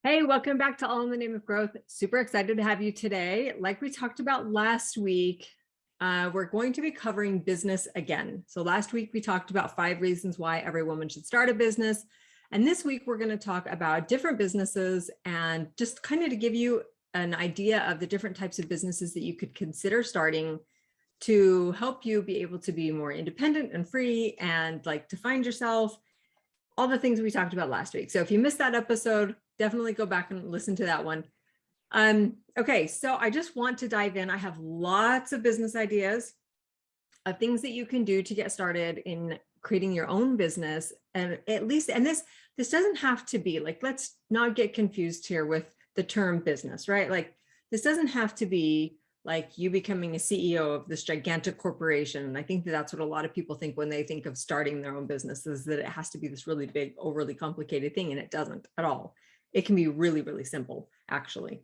Hey, welcome back to All in the Name of Growth. Super excited to have you today. Like we talked about last week, we're going to be covering business again. So last week we talked about 5 reasons why every woman should start a business. And this week we're going to talk about different businesses and just kind of to give you an idea of the different types of businesses that you could consider starting to help you be able to be more independent and free and like to find yourself, all the things we talked about last week. So if you missed that episode, definitely go back and listen to that one. Okay, so I just want to dive in. I have lots of business ideas of things that you can do to get started in creating your own business. And at least, and this doesn't have to be like, let's not get confused here with the term business, right? Like this doesn't have to be like you becoming a CEO of this gigantic corporation. And I think that that's what a lot of people think when they think of starting their own business, is that it has to be this really big, overly complicated thing. And it doesn't at all. It can be really, really simple, actually.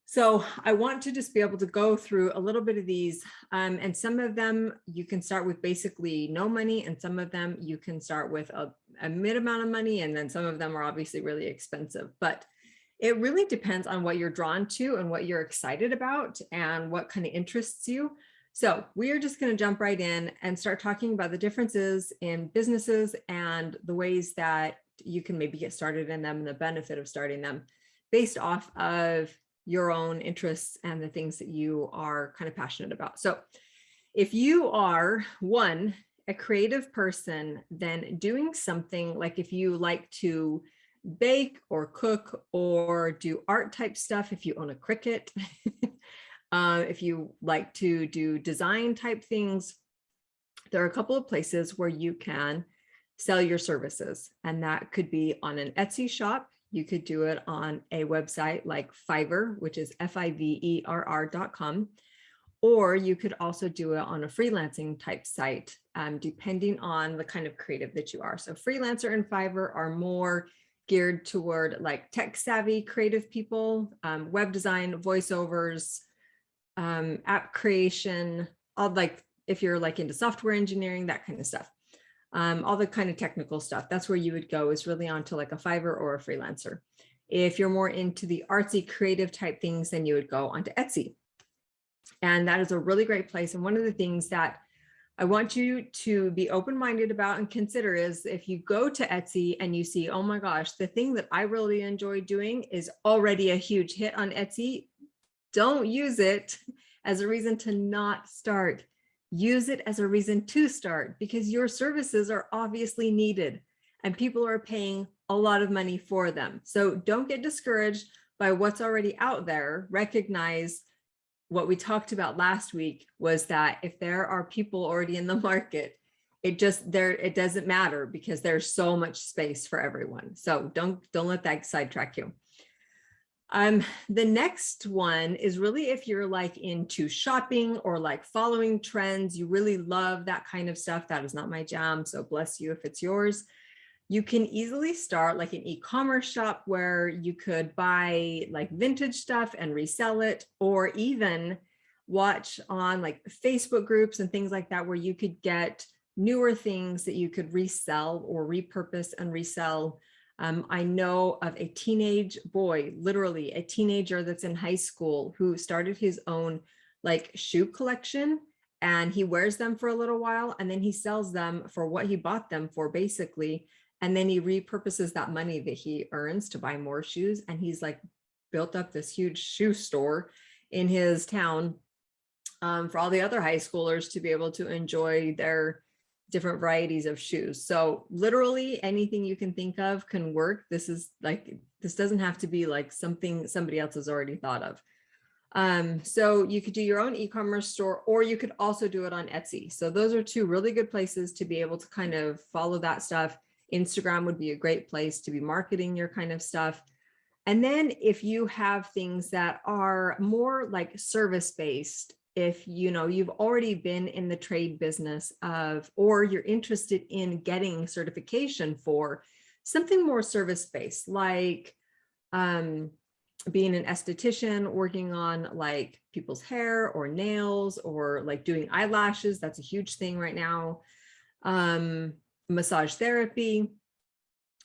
So I want to just be able to go through a little bit of these. And some of them you can start with basically no money. And some of them you can start with a mid amount of money. And then some of them are obviously really expensive. But it really depends on what you're drawn to and what you're excited about and what kind of interests you. So we are just going to jump right in and start talking about the differences in businesses and the ways that you can maybe get started in them and the benefit of starting them based off of your own interests and the things that you are kind of passionate about. So if you are a creative person, then doing something like if you like to bake or cook or do art type stuff, if you own a Cricut, if you like to do design type things, there are a couple of places where you can sell your services. And that could be on an Etsy shop. You could do it on a website like Fiverr, which is Fiverr.com. Or you could also do it on a freelancing type site, depending on the kind of creative that you are. So Freelancer and Fiverr are more geared toward like tech savvy creative people, web design, voiceovers, app creation, all like if you're like into software engineering, that kind of stuff. All the kind of technical stuff. That's where you would go, is really onto like a Fiverr or a Freelancer. If you're more into the artsy creative type things, then you would go onto Etsy. And that is a really great place. And one of the things that I want you to be open-minded about and consider is if you go to Etsy and you see, oh my gosh, the thing that I really enjoy doing is already a huge hit on Etsy, don't use it as a reason to not start. Use it as a reason to start, because your services are obviously needed and people are paying a lot of money for them. So don't get discouraged by what's already out there. Recognize what we talked about last week was that if there are people already in the market, it doesn't matter because there's so much space for everyone. So don't let that sidetrack you. The next one is really if you're like into shopping or like following trends, you really love that kind of stuff. That is not my jam. So bless you if it's yours. You can easily start like an e-commerce shop where you could buy like vintage stuff and resell it, or even watch on like Facebook groups and things like that, where you could get newer things that you could resell or repurpose and resell. I know of a teenage boy, literally a teenager that's in high school, who started his own like shoe collection, and he wears them for a little while and then he sells them for what he bought them for, basically. And then he repurposes that money that he earns to buy more shoes. And he's like built up this huge shoe store in his town for all the other high schoolers to be able to enjoy their different varieties of shoes. So literally anything you can think of can work. This doesn't have to be like something somebody else has already thought of. So you could do your own e-commerce store, or you could also do it on Etsy. So those are 2 really good places to be able to kind of follow that stuff. Instagram would be a great place to be marketing your kind of stuff. And then if you have things that are more like service-based, if you've already been in the trade business of, or you're interested in getting certification for something more service-based, like being an esthetician, working on like people's hair or nails, or like doing eyelashes, that's a huge thing right now. Massage therapy,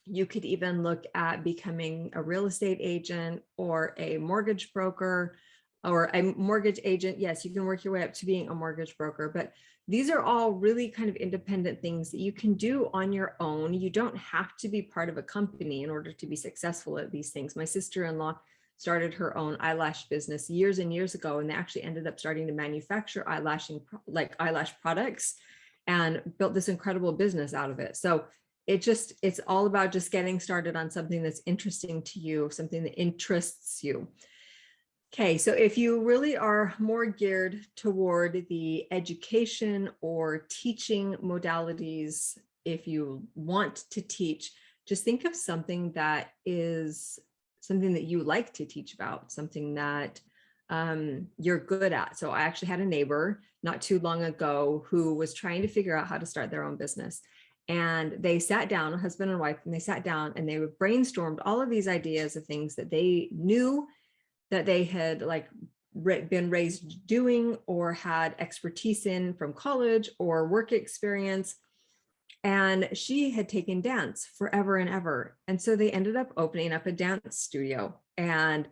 You could even look at becoming a real estate agent or a mortgage broker or a mortgage agent. Yes, you can work your way up to being a mortgage broker, but these are all really kind of independent things that you can do on your own. You don't have to be part of a company in order to be successful at these things. My sister-in-law started her own eyelash business years and years ago, and they actually ended up starting to manufacture eyelash products and built this incredible business out of it. So it's all about just getting started on something that's interesting to you, something that interests you. Okay, so if you really are more geared toward the education or teaching modalities, if you want to teach, just think of something that is something that you like to teach about, something that you're good at. So I actually had a neighbor not too long ago who was trying to figure out how to start their own business. And they sat down, a husband and wife, and they sat down and they brainstormed all of these ideas of things that they knew that they had been raised doing or had expertise in from college or work experience. And she had taken dance forever and ever. And so they ended up opening up a dance studio, and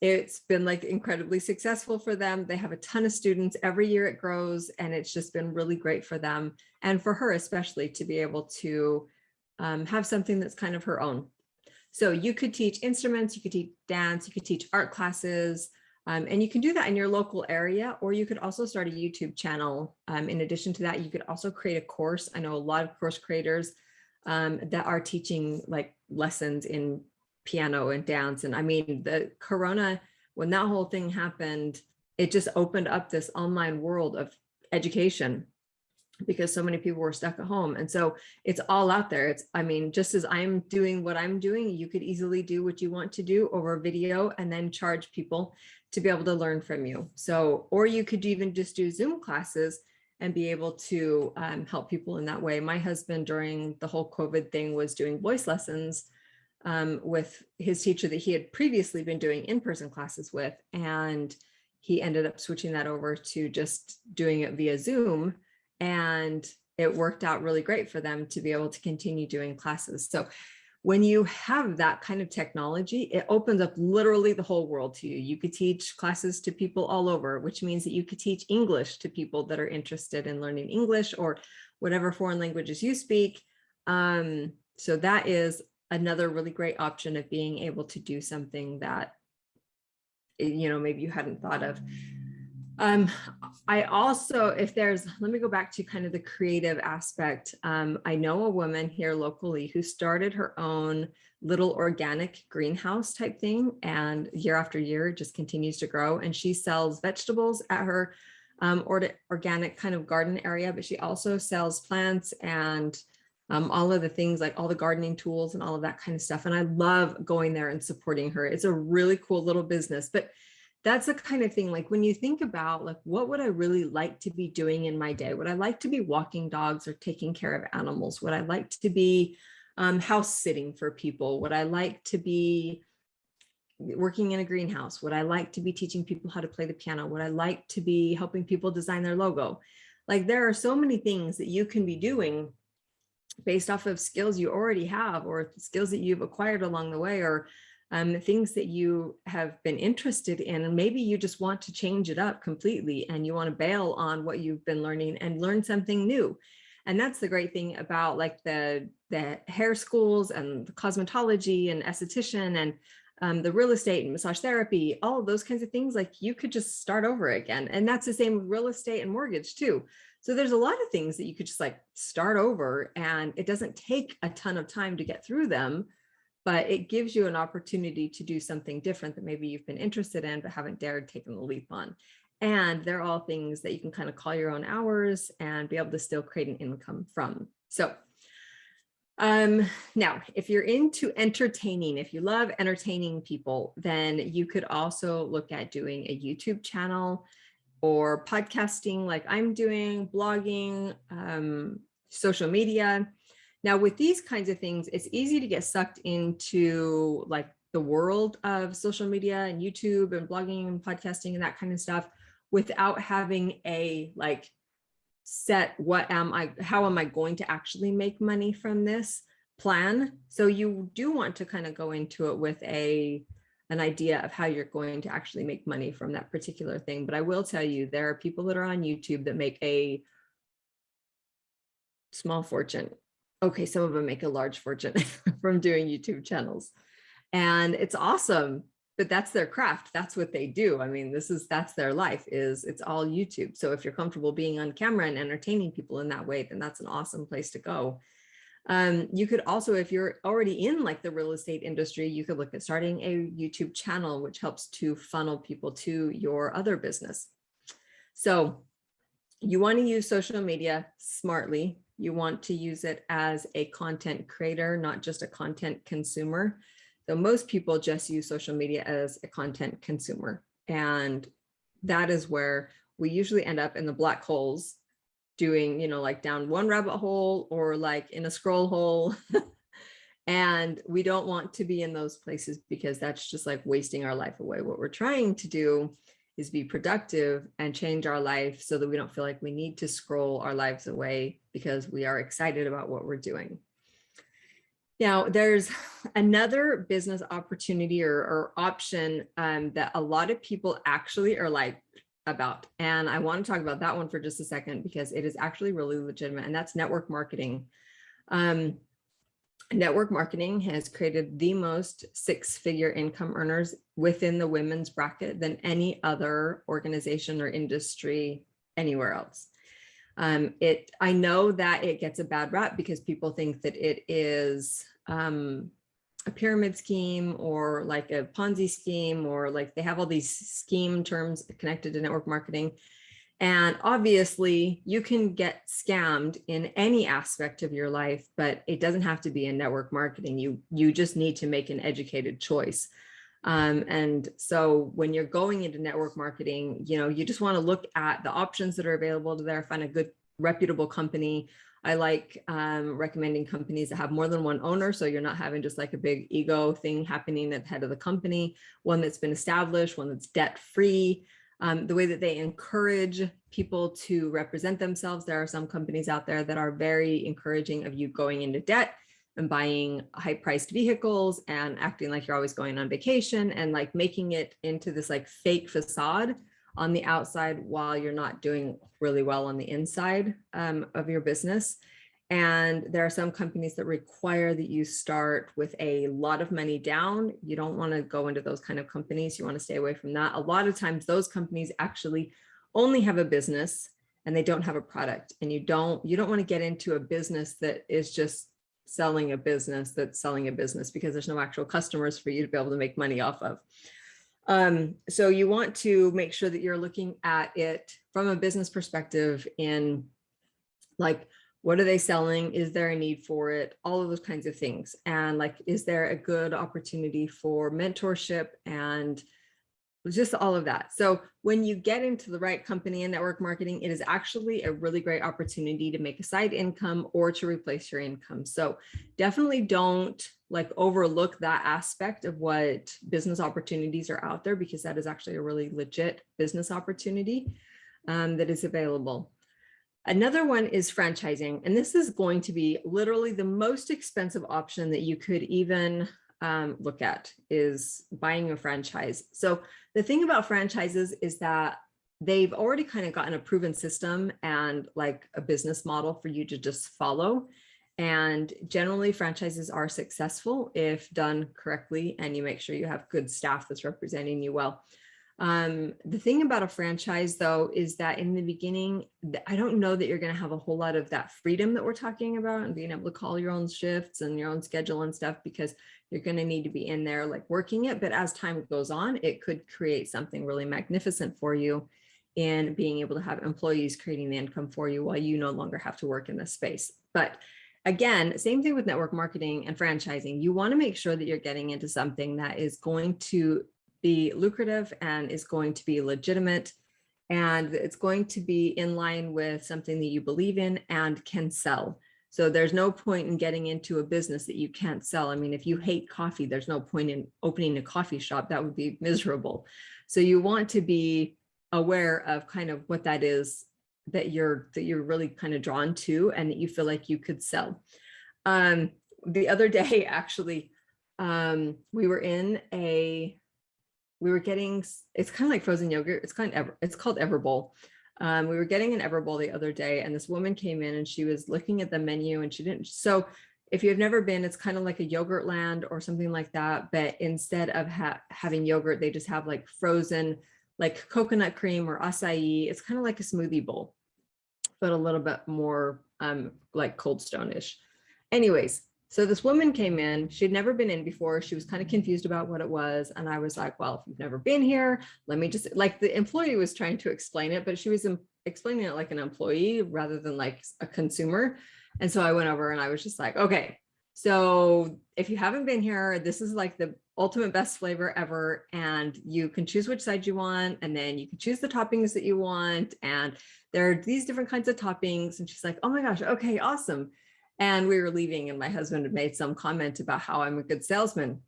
it's been incredibly successful for them. They have a ton of students every year. It grows, and it's just been really great for them, and for her especially, to be able to have something that's kind of her own. So you could teach instruments, you could teach dance, you could teach art classes, and you can do that in your local area, or you could also start a YouTube channel. In addition to that, you could also create a course. I know a lot of course creators that are teaching lessons in piano and dance. And I mean, the Corona, when that whole thing happened, it just opened up this online world of education because so many people were stuck at home. And so it's all out there. I mean, just as I'm doing what I'm doing, you could easily do what you want to do over video and then charge people to be able to learn from you. So, or you could even just do Zoom classes and be able to help people in that way. My husband, during the whole COVID thing, was doing voice lessons with his teacher that he had previously been doing in-person classes with. And he ended up switching that over to just doing it via Zoom. And it worked out really great for them to be able to continue doing classes. So when you have that kind of technology, it opens up literally the whole world to you. You could teach classes to people all over, which means that you could teach English to people that are interested in learning English or whatever foreign languages you speak. So that is another really great option of being able to do something that, maybe you hadn't thought of. I also, let me go back to kind of the creative aspect. I know a woman here locally who started her own little organic greenhouse type thing, and year after year just continues to grow. And she sells vegetables at her organic kind of garden area, but she also sells plants and all of the things, like all the gardening tools and all of that kind of stuff. And I love going there and supporting her. It's a really cool little business, but that's the kind of thing, when you think about what would I really like to be doing in my day? Would I like to be walking dogs or taking care of animals? Would I like to be house sitting for people? Would I like to be working in a greenhouse? Would I like to be teaching people how to play the piano? Would I like to be helping people design their logo? There are so many things that you can be doing based off of skills you already have, or skills that you've acquired along the way, or things that you have been interested in, and maybe you just want to change it up completely and you want to bail on what you've been learning and learn something new. And that's the great thing about the hair schools and the cosmetology and esthetician and the real estate and massage therapy, all of those kinds of things. You could just start over again. And that's the same with real estate and mortgage too. So there's a lot of things that you could just start over, and it doesn't take a ton of time to get through them, but it gives you an opportunity to do something different that maybe you've been interested in but haven't dared taking the leap on. And they're all things that you can kind of call your own hours and be able to still create an income from. So now, if you're into entertaining, if you love entertaining people, then you could also look at doing a YouTube channel or podcasting like I'm doing, blogging, social media. Now, with these kinds of things, it's easy to get sucked into the world of social media and YouTube and blogging and podcasting and that kind of stuff without having a set, how am I going to actually make money from this? plan. So you do want to kind of go into it with an idea of how you're going to actually make money from that particular thing. But I will tell you, there are people that are on YouTube that make a small fortune. Okay, some of them make a large fortune from doing YouTube channels. And it's awesome, but that's their craft. That's what they do. I mean, that's their life, is it's all YouTube. So if you're comfortable being on camera and entertaining people in that way, then that's an awesome place to go. You could also, if you're already in like the real estate industry, you could look at starting a YouTube channel, which helps to funnel people to your other business. So you want to use social media smartly. You want to use it as a content creator, not just a content consumer. So most people just use social media as a content consumer. And that is where we usually end up in the black holes, doing, like down one rabbit hole or like in a scroll hole. And we don't want to be in those places, because that's just like wasting our life away. What we're trying to do is be productive and change our life so that we don't feel like we need to scroll our lives away, because we are excited about what we're doing. Now, there's another business opportunity or option that a lot of people actually are like about. And I want to talk about that one for just a second, because it is actually really legitimate, and that's network marketing. Network marketing has created the most six-figure income earners within the women's bracket than any other organization or industry anywhere else. I know that it gets a bad rap because people think that it is a pyramid scheme, or like a Ponzi scheme, or like they have all these scheme terms connected to network marketing. And obviously you can get scammed in any aspect of your life, but it doesn't have to be in network marketing. You just need to make an educated choice. And so when you're going into network marketing, you just want to look at the options that are available to there, find a good reputable company. I like recommending companies that have more than one owner, so you're not having just like a big ego thing happening at the head of the company, one that's been established, one that's debt-free. The way that they encourage people to represent themselves. There are some companies out there that are very encouraging of you going into debt and buying high-priced vehicles and acting like you're always going on vacation, and like making it into this like fake facade on the outside while you're not doing really well on the inside of your business. And there are some companies that require that you start with a lot of money down. You don't want to go into those kind of companies. You want to stay away from that. A lot of times those companies actually only have a business and they don't have a product. And you don't want to get into a business that is just selling a business that's selling a business, because there's no actual customers for you to be able to make money off of. So you want to make sure that you're looking at it from a business perspective in like, what are they selling? Is there a need for it? All of those kinds of things. And like, is there a good opportunity for mentorship and just all of that. So when you get into the right company in network marketing, it is actually a really great opportunity to make a side income or to replace your income. So definitely don't like overlook that aspect of what business opportunities are out there, because that is actually a really legit business opportunity that is available. Another one is franchising, and this is going to be literally the most expensive option that you could even look at, is buying a franchise. So the thing about franchises is that they've already kind of gotten a proven system and like a business model for you to just follow. And generally franchises are successful if done correctly and you make sure you have good staff that's representing you well. The thing about a franchise though, is that in the beginning, I don't know that you're going to have a whole lot of that freedom that we're talking about and being able to call your own shifts and your own schedule and stuff, because you're going to need to be in there like working it. But as time goes on, it could create something really magnificent for you in being able to have employees creating the income for you while you no longer have to work in this space. But again, same thing with network marketing and franchising. You want to make sure that you're getting into something that is going to be lucrative and is going to be legitimate, and it's going to be in line with something that you believe in and can sell. So there's no point in getting into a business that you can't sell. I mean, if you hate coffee, there's no point in opening a coffee shop. That would be miserable. So you want to be aware of kind of what that is that you're really kind of drawn to and that you feel like you could sell. the other day, actually, we were getting, it's kind of like frozen yogurt. It's called Everbowl. We were getting an Everbowl the other day, and this woman came in and she was looking at the menu, and she didn't. So if you've never been, it's kind of like a yogurt land or something like that. But instead of having yogurt, they just have like frozen, like coconut cream or acai. It's kind of like a smoothie bowl, but a little bit more like Cold Stone-ish. Anyways, so this woman came in, she'd never been in before. She was kind of confused about what it was. And I was like, well, if you've never been here, let me just, like, the employee was trying to explain it, but she was explaining it like an employee rather than like a consumer. And so I went over and I was just like, okay, so if you haven't been here, this is like the ultimate best flavor ever. And you can choose which side you want, and then you can choose the toppings that you want. And there are these different kinds of toppings. And she's like, oh my gosh, okay, awesome. And we were leaving, and my husband had made some comment about how I'm a good salesman.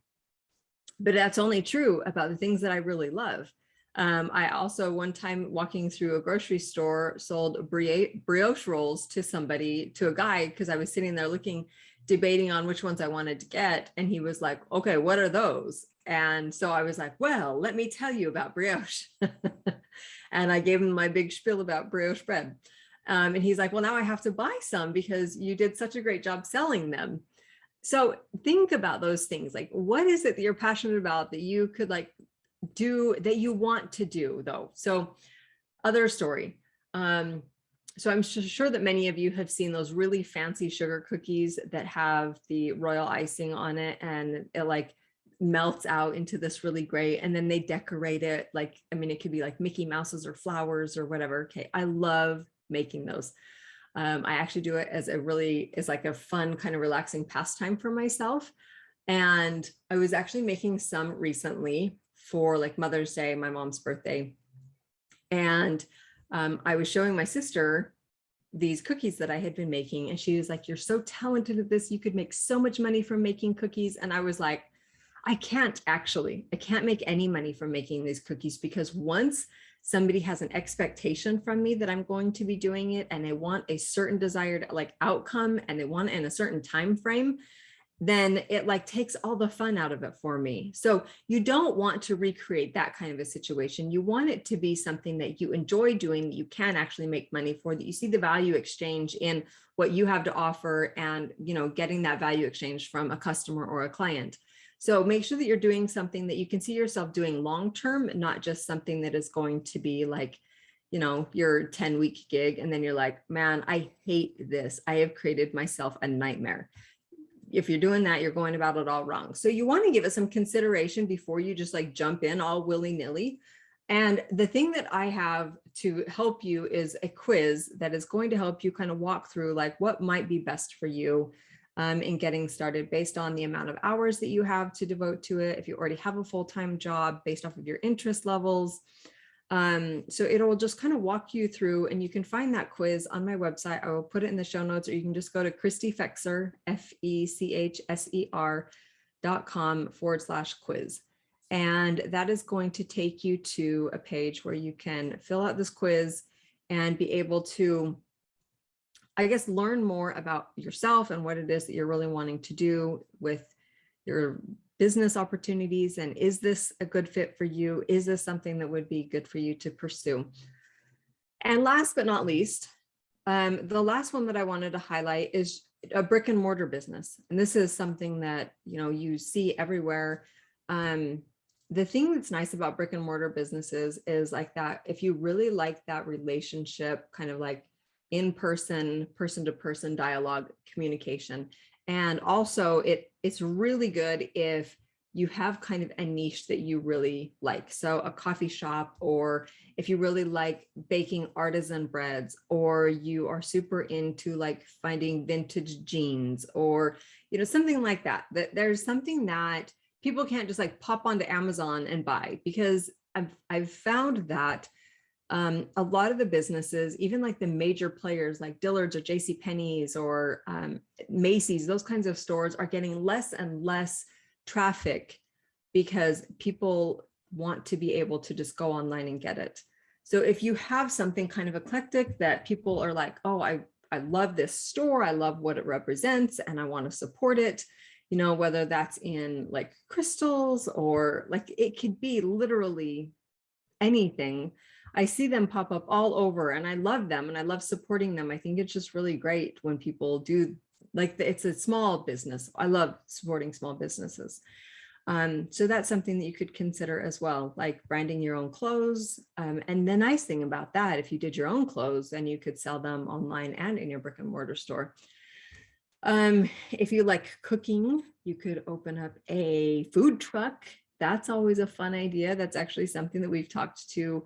But that's only true about the things that I really love. I also, one time walking through a grocery store, sold brioche rolls to somebody, to a guy, because I was sitting there debating on which ones I wanted to get. And he was like, okay, what are those? And so I was like, well, let me tell you about brioche. And I gave him my big spiel about brioche bread. And he's like, well, now I have to buy some because you did such a great job selling them. So think about those things. Like, what is it that you're passionate about that you could like do, that you want to do though? So other story. So I'm sure that many of you have seen those really fancy sugar cookies that have the royal icing on it, and it like melts out into this really great, and then they decorate it. Like, I mean, it could be like Mickey Mouses or flowers or whatever. Okay. I love making those. I actually do it as it's like a fun kind of relaxing pastime for myself. And I was actually making some recently for like Mother's Day, my mom's birthday. And I was showing my sister these cookies that I had been making. And she was like, you're so talented at this. You could make so much money from making cookies. And I was like, I can't make any money from making these cookies, because once somebody has an expectation from me that I'm going to be doing it, and they want a certain desired like outcome, and they want it in a certain time frame, then it like takes all the fun out of it for me. So you don't want to recreate that kind of a situation. You want it to be something that you enjoy doing, that you can actually make money for, that you see the value exchange in what you have to offer, and, you know, getting that value exchange from a customer or a client. So make sure that you're doing something that you can see yourself doing long-term, not just something that is going to be like, you know, your 10-week gig. And then you're like, man, I hate this. I have created myself a nightmare. If you're doing that, you're going about it all wrong. So you want to give it some consideration before you just like jump in all willy-nilly. And the thing that I have to help you is a quiz that is going to help you kind of walk through like what might be best for you in getting started, based on the amount of hours that you have to devote to it. If you already have a full-time job, based off of your interest levels. So it'll just kind of walk you through, and you can find that quiz on my website. I will put it in the show notes, or you can just go to christyfexer, FECHSER.com/quiz. And that is going to take you to a page where you can fill out this quiz and be able to, I guess, learn more about yourself and what it is that you're really wanting to do with your business opportunities. And is this a good fit for you? Is this something that would be good for you to pursue? And last but not least, the last one that I wanted to highlight is a brick and mortar business. And this is something that, you know, you see everywhere. The thing that's nice about brick and mortar businesses is like that, if you really like that relationship, kind of like in-person, person-to-person dialogue communication. And also it's really good if you have kind of a niche that you really like. So a coffee shop, or if you really like baking artisan breads, or you are super into like finding vintage jeans, or, you know, something like that, that there's something that people can't just like pop onto Amazon and buy, because I've found that a lot of the businesses, even like the major players like Dillard's or JCPenney's or Macy's, those kinds of stores are getting less and less traffic because people want to be able to just go online and get it. So if you have something kind of eclectic that people are like, oh, I I love this store. I love what it represents and I want to support it, you know, whether that's in like crystals or like it could be literally anything. I see them pop up all over and I love them and I love supporting them. I think it's just really great when people do like it's a small business. I love supporting small businesses. So that's something that you could consider as well, like branding your own clothes. And the nice thing about that, if you did your own clothes, then you could sell them online and in your brick and mortar store. If you like cooking, you could open up a food truck. That's always a fun idea. That's actually something that we've talked to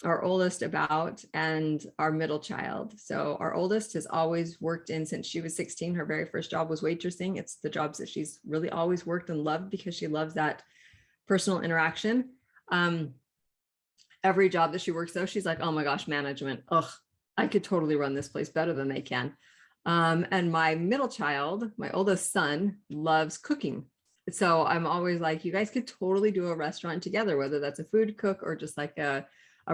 our oldest about and our middle child. So our oldest has always worked in since she was 16. Her very first job was waitressing. It's the jobs that she's really always worked and loved because she loves that personal interaction. Every job that she works though, she's like, oh my gosh, management. Ugh, I could totally run this place better than they can. And my middle child, my oldest son, loves cooking. So I'm always like, you guys could totally do a restaurant together, whether that's a food cook or just like a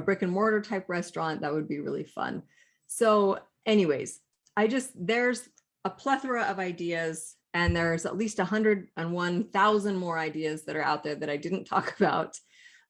brick and mortar type restaurant. That would be really fun. So anyways, there's a plethora of ideas and there's at least 101,000 more ideas that are out there that I didn't talk about.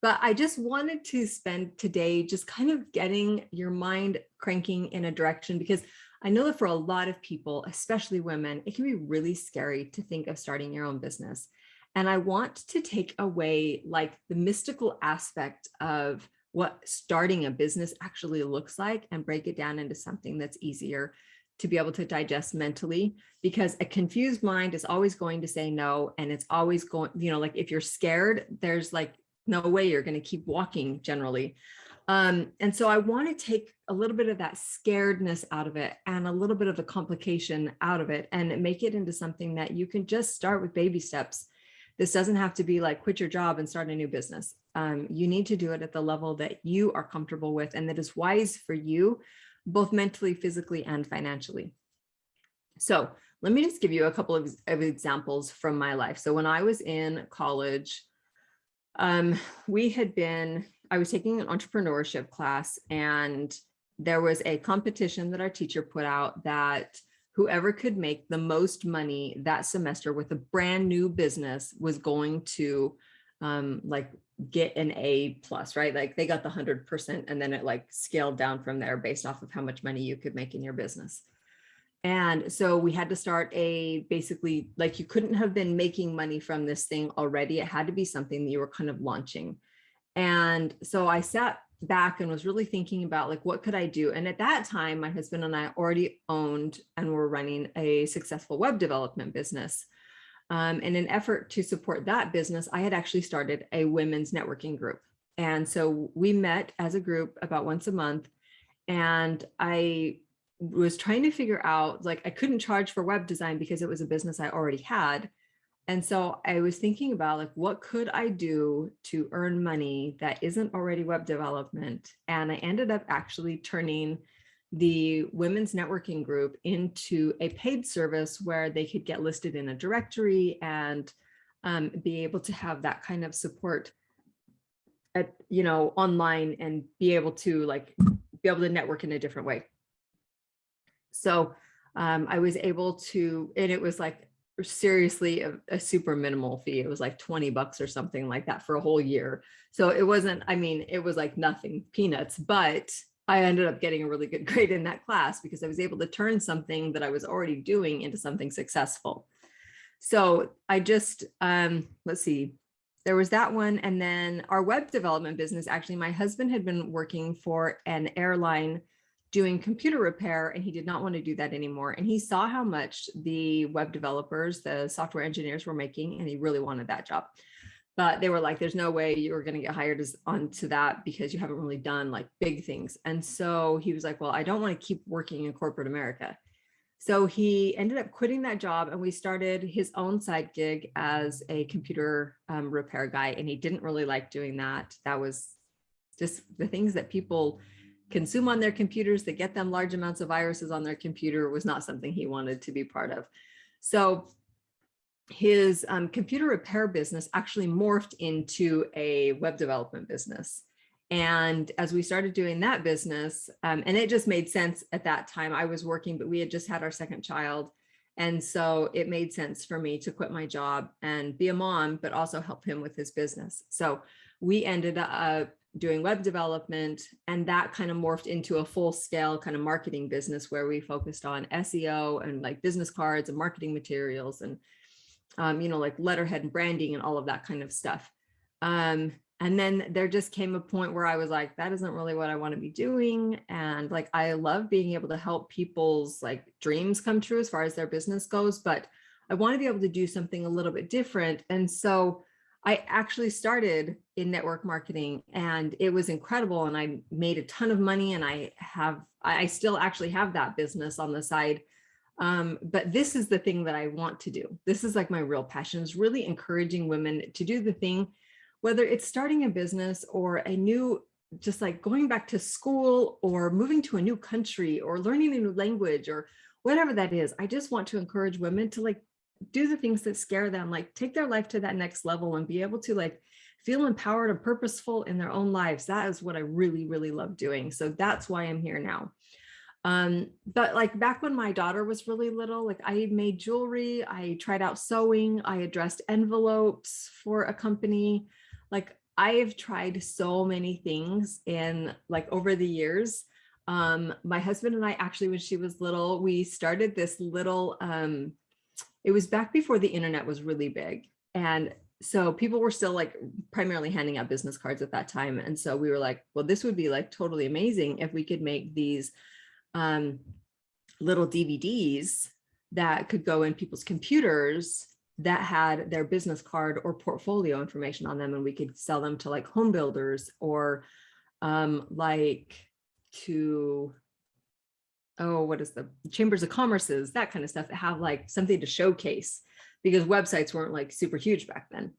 But I just wanted to spend today just kind of getting your mind cranking in a direction, because I know that for a lot of people, especially women, it can be really scary to think of starting your own business. And I want to take away like the mystical aspect of what starting a business actually looks like and break it down into something that's easier to be able to digest mentally, because a confused mind is always going to say no. And it's always going, you know, like if you're scared, there's like no way you're going to keep walking generally. And so I want to take a little bit of that scaredness out of it and a little bit of the complication out of it and make it into something that you can just start with baby steps. This doesn't have to be like quit your job and start a new business. You need to do it at the level that you are comfortable with and that is wise for you, both mentally, physically, and financially. So let me just give you a couple of examples from my life. So when I was in college, I was taking an entrepreneurship class and there was a competition that our teacher put out that whoever could make the most money that semester with a brand new business was going to like get an A plus, right? Like they got the 100% and then it like scaled down from there based off of how much money you could make in your business. And so we had to start basically like you couldn't have been making money from this thing already. It had to be something that you were kind of launching. And so I sat back and was really thinking about like, what could I do? And at that time, my husband and I already owned and were running a successful web development business. In an effort to support that business, I had actually started a women's networking group. And so we met as a group about once a month. And I was trying to figure out, like, I couldn't charge for web design because it was a business I already had. And so I was thinking about like, what could I do to earn money that isn't already web development? And I ended up actually turning the women's networking group into a paid service where they could get listed in a directory and be able to have that kind of support at, you know, online and be able to network in a different way. So I was able to, and it was like seriously a super minimal fee. It was like $20 or something like that for a whole year. So it wasn't, I mean, it was like nothing, peanuts, but I ended up getting a really good grade in that class because I was able to turn something that I was already doing into something successful. So I just, let's see, there was that one. And then our web development business, actually, my husband had been working for an airline doing computer repair, and he did not want to do that anymore. And he saw how much the web developers, the software engineers were making, and he really wanted that job. But they were like, there's no way you were going to get hired onto that because you haven't really done like big things. And so he was like, well, I don't want to keep working in corporate America. So he ended up quitting that job, and we started his own side gig as a computer repair guy. And he didn't really like doing that. That was just the things that people consume on their computers that get them large amounts of viruses on their computer was not something he wanted to be part of. So his computer repair business actually morphed into a web development business. And as we started doing that business, and it just made sense at that time. I was working, but we had just had our second child. And so it made sense for me to quit my job and be a mom, but also help him with his business. So we ended up doing web development, and that kind of morphed into a full scale kind of marketing business where we focused on SEO and like business cards and marketing materials and, like letterhead and branding and all of that kind of stuff. And then there just came a point where I was like, that isn't really what I want to be doing. And like, I love being able to help people's like dreams come true as far as their business goes, but I want to be able to do something a little bit different. And so I actually started in network marketing, and it was incredible. And I made a ton of money, and I still actually have that business on the side. But this is the thing that I want to do. This is like my real passion, is really encouraging women to do the thing, whether it's starting a business or a new, just like going back to school or moving to a new country or learning a new language or whatever that is. I just want to encourage women to like do the things that scare them, like take their life to that next level and be able to like feel empowered and purposeful in their own lives. That is what I really, really love doing. So that's why I'm here now. But like back when my daughter was really little, like I made jewelry, I tried out sewing, I addressed envelopes for a company. Like I've tried so many things in like over the years. My husband and I actually, when she was little, we started this little, it was back before the internet was really big. And so people were still like primarily handing out business cards at that time. And so we were like, well, this would be like totally amazing if we could make these little DVDs that could go in people's computers that had their business card or portfolio information on them, and we could sell them to like home builders or like to what is the chambers of commerces, that kind of stuff, that have like something to showcase, because websites weren't like super huge back then.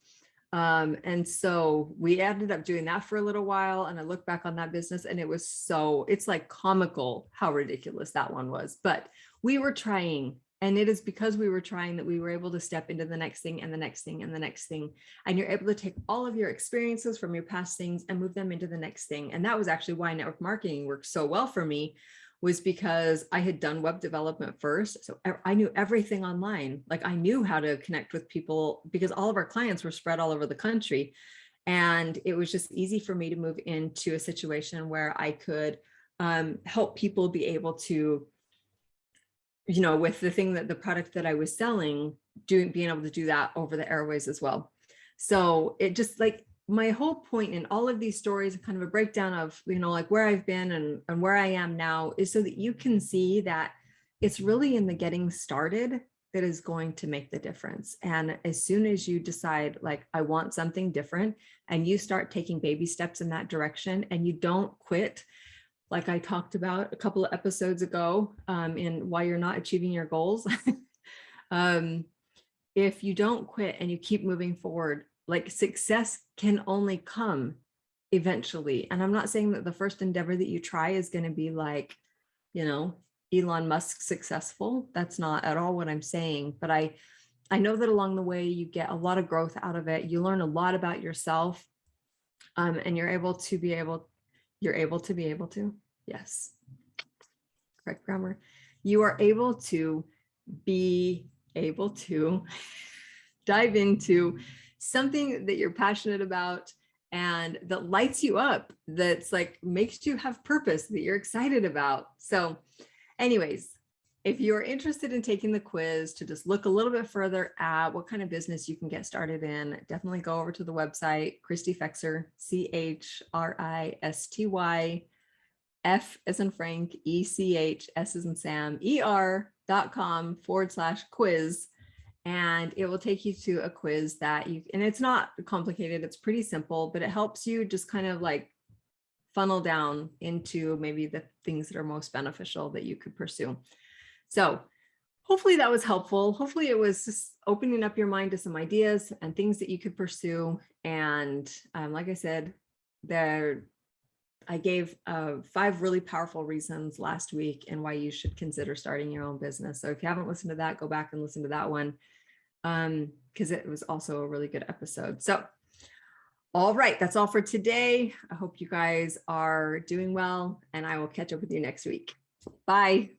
And so we ended up doing that for a little while, and I look back on that business and it's like comical how ridiculous that one was, but we were trying. And it is because we were trying that we were able to step into the next thing and the next thing and the next thing. And you're able to take all of your experiences from your past things and move them into the next thing. And that was actually why network marketing worked so well for me, was because I had done web development first. So I knew everything online. Like I knew how to connect with people because all of our clients were spread all over the country. And it was just easy for me to move into a situation where I could help people be able to, with the product that I was selling, being able to do that over the airways as well. So it just like, my whole point in all of these stories, kind of a breakdown of, like where I've been and where I am now, is so that you can see that it's really in the getting started that is going to make the difference. And as soon as you decide, like, I want something different, and you start taking baby steps in that direction, and you don't quit, like I talked about a couple of episodes ago, in why you're not achieving your goals. If you don't quit and you keep moving forward, like success can only come eventually. And I'm not saying that the first endeavor that you try is going to be like, Elon Musk successful. That's not at all what I'm saying. But I know that along the way, you get a lot of growth out of it. You learn a lot about yourself, and you're able to be able to, yes, correct grammar. You are able to be able to dive into something that you're passionate about and that lights you up, that's like makes you have purpose, that you're excited about. So anyways, if you're interested in taking the quiz to just look a little bit further at what kind of business you can get started in, definitely go over to the website, Christy Fexer, CHRISTY, F as in Frank, ECH, S as in Sam, ER.com/quiz. And it will take you to a quiz that and it's not complicated, it's pretty simple, but it helps you just kind of like funnel down into maybe the things that are most beneficial that you could pursue. So hopefully that was helpful. Hopefully it was just opening up your mind to some ideas and things that you could pursue. And like I said, I gave 5 really powerful reasons last week and why you should consider starting your own business. So if you haven't listened to that, go back and listen to that one, because it was also a really good episode. So All right, that's all for today. I hope you guys are doing well, and I will catch up with you next week. Bye.